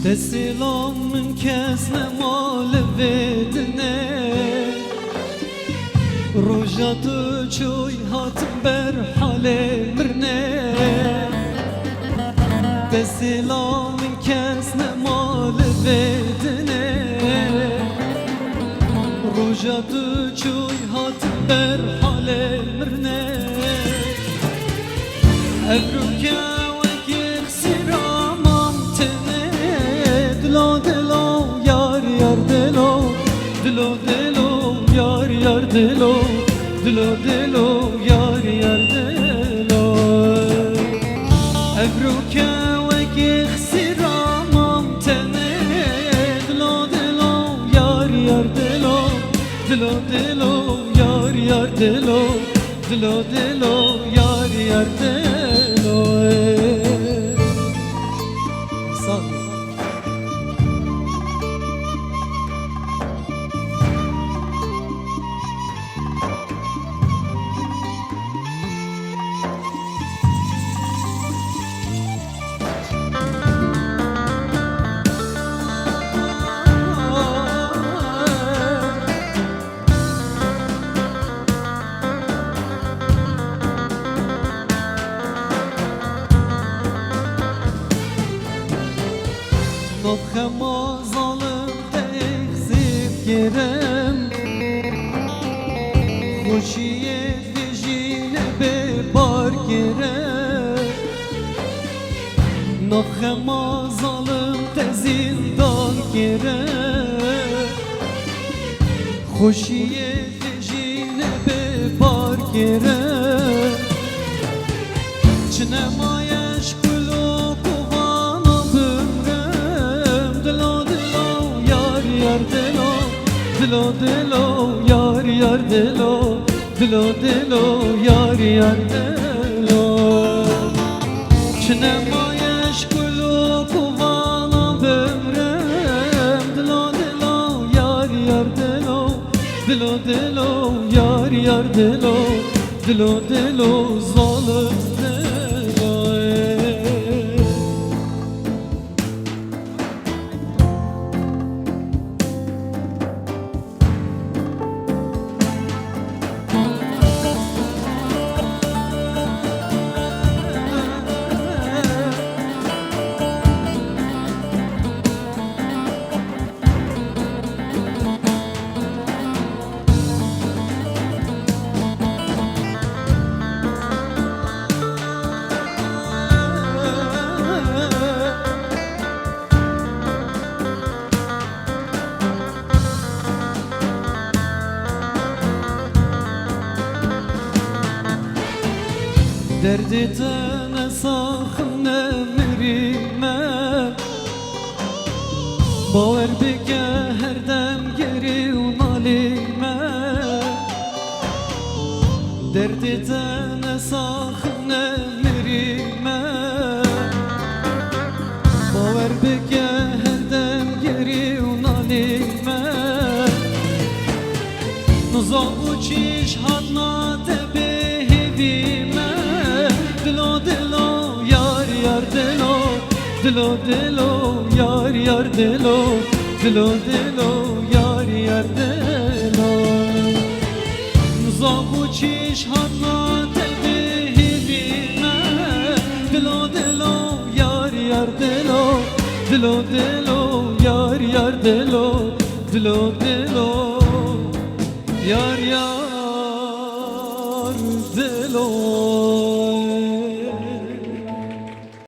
دسیلام من کس نمال بدنه روژات چوی هاتم بر حال مرنه دسیلام من کس نمال بدنه روژات چوی هاتم بر حال مرنه ابروکه دلو دلو یار یار دلو دلو دلو یار یار دلو ابروکه وکی خسرامم تنه دلو دلو یار یار دلو دلو دلو یار یار دلو دلو دلو یار یار دلو Notxema zalim tekzip gerem Hoşiye dijine bebar gerem Notxema zalim tezindan gerem Hoşiye dijine bebar gerem Çinema دلو دلو یار یار دلو دلو دلو یار یار دلو çinemایش گلو کوانا بمرم دلو دلو یار یار دلو دلو دلو یار یار دلو دلو دلو ظالم دلو Derdi tene sakın emrime Baver bike her dem geri unalime Derdi tene sakın emrime Baver bike her dem geri unalime Nuzo uçiş hadna tebe hevime Dilo dilo yar yar dilo Dilo dilo yar yar dilo Dilo dilo yar yar dilo Nuzabu çiş hadna tebe hevime Dilo dilo yar yar dilo Dilo dilo yar yar dilo Dilo dilo yar yar dilo